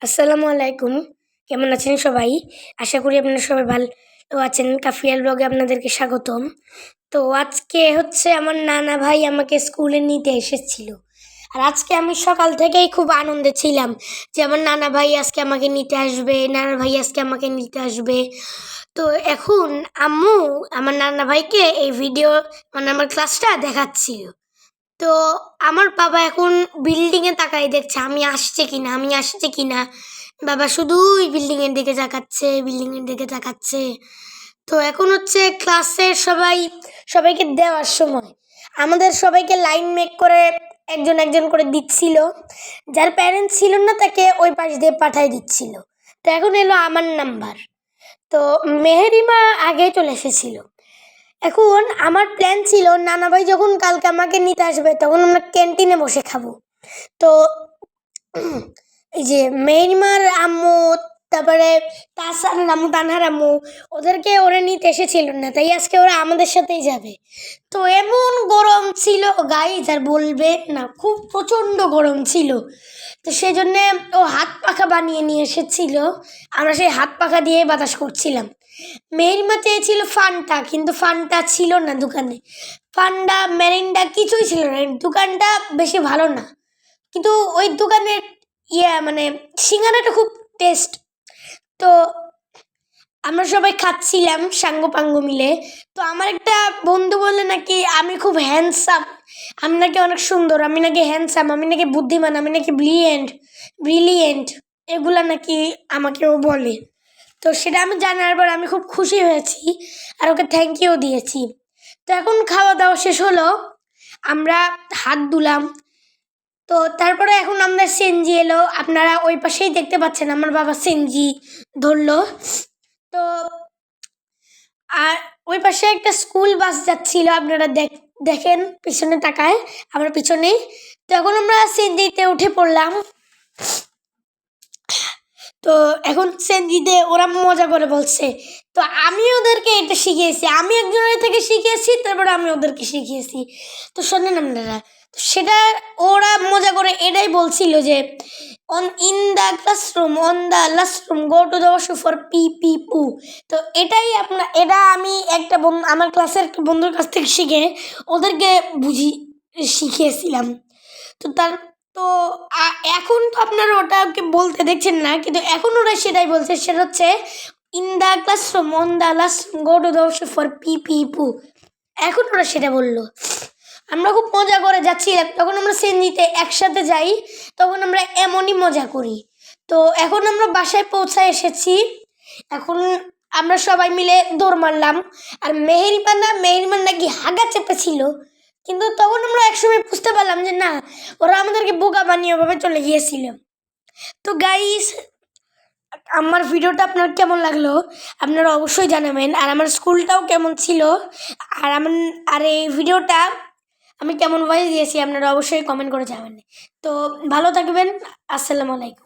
আসসালামু আলাইকুম। কেমন আছেন সবাই? আশা করি আপনারা সবাই ভালো আছেন। কাফিয়াল ব্লগে আপনাদেরকে স্বাগতম। তো আজকে হচ্ছে আমার নানা ভাই আমাকে স্কুলে নিতে এসেছিল। আর আজকে আমি সকাল থেকেই খুব আনন্দে ছিলাম যে আমার নানা ভাই আজকে আমাকে নিতে আসবে, নানা ভাই আজকে আমাকে নিতে আসবে। তো এখন আম্মু আমার নানা ভাইকে এই ভিডিও মানে আমার ক্লাসটা দেখাচ্ছিল। তো আমার বাবা এখন বিল্ডিংয়ে তাকাই দেখছে আমি আসছে কিনা, আমি আসছে কিনা। বাবা শুধুই বিল্ডিংয়ের দিকে তাকাচ্ছে, বিল্ডিংয়ের দিকে তাকাচ্ছে। তো এখন হচ্ছে ক্লাসের সবাইকে দেওয়ার সময় আমাদের সবাইকে লাইন মেক করে একজন একজন করে দিচ্ছিল। যার প্যারেন্টস ছিল না তাকে ওই পাশ দিয়ে পাঠাই দিচ্ছিল। তো এখন এলো আমার নাম্বার। তো মেহেরিমা আগেই চলে এসেছিল। এখন আমার প্ল্যান ছিল নানা ভাই যখন কালকে আমাকে নিতে আসবে তখন আমরা ক্যান্টিনে বসে খাবো। তো এই যে মেহেরিমার আম্মু, তারপরে তাসানের আম্মু, তানহার আম্মু, ওদেরকে ওরা নিতে এসেছিল না, তাই আজকে ওরা আমাদের সাথেই যাবে। তো এমন গরম ছিল গাইজ আর বলবে না, খুব প্রচণ্ড গরম ছিল। তো সেই জন্যে ও হাত পাখা বানিয়ে নিয়ে এসেছিল। আমরা সেই হাত পাখা দিয়ে বাতাস করছিলাম। মেহেরিমা চেয়েছিল ফান্টা, কিন্তু ফান্টা ছিল না দোকানে। ফান্ডা মেরিন্ডা কিছুই ছিল না, দোকানটা বেশি ভালো না। কিন্তু ওই দোকানের মানে সিঙ্গারাটা খুব টেস্ট। তো আমরা সবাই খাচ্ছিলাম সাঙ্গ পাঙ্গ মিলে। তো আমার একটা বন্ধু বললে নাকি আমি খুব হ্যান্ডসাম, আমি নাকি অনেক সুন্দর, আমি নাকি হ্যান্ডসাম, আমি নাকি বুদ্ধিমান, আমি নাকি ব্রিলিয়েন্ট এগুলা নাকি আমাকেও বলে। তো সেটা আমি জানার পর আমি খুব খুশি হয়েছি আর ওকে থ্যাংক ইউ দিয়েছি। তো এখন খাওয়া দাওয়া শেষ হলো, আমরা হাত ধুলাম। তো তারপরে এখন আমাদের সিএনজি এলো, আপনারা ওই পাশেই দেখতে পাচ্ছেন আমার বাবা সিএনজি ধরলো। তো আর ওই পাশে একটা স্কুল বাস যাচ্ছিল, আপনারা দেখেন পিছনে তাকায় আমার পিছনে। তো এখন আমরা সিএনজিতে উঠে পড়লাম। তো এখন সেনজিতে ওরা মজা করে বলছে। তো আমি ওদেরকে এটা শিখিয়েছি, আমি একজনের থেকে শিখিয়েছি, তারপরে আমি ওদেরকে শিখিয়েছি। তো শোনেন আপনারা, তো সেটা ওরা মজা করে এটাই বলছিল যে in the classroom, on the last room, go to the washroom for pee pee poo. তো এটা আমি একটা আমার ক্লাসের একটা বন্ধুর কাছ থেকে শিখে ওদেরকে শিখিয়েছিলাম। তো তো এখন তো আপনারা ওটাকে বলতে দেখছেন না, কিন্তু এখন ওরা সেটাই বলছে। সেটা হচ্ছে in the classroom, on the last room, go to the washroom for pee pee poo. এখন ওরা সেটা বললো। আমরা খুব মজা করে যাচ্ছিলাম, তখন আমরা সিএনজিতে একসাথে যাই, তখন আমরা এমনই মজা করি। তো এখন আমরা বাসায় পৌঁছায় এসেছি। এখন আমরা সবাই মিলে দৌড় মারলাম। আর মেহেরিমান নাকি হাগা চেপেছিল, কিন্তু তখন আমরা একসময় বুঝতে পারলাম যে না, ওরা আমাদেরকে বোকা বানিয়ে ওভাবে চলে গিয়েছিল। তো গাইস, আমার ভিডিওটা আপনার কেমন লাগলো আপনারা অবশ্যই জানাবেন। আর আমার স্কুলটাও কেমন ছিল, আর এই ভিডিওটা আমি কেমন ভয়েস দিয়েছি আপনারা অবশ্যই কমেন্ট করে জানাবেন। তো ভালো থাকবেন। আসসালামু আলাইকুম।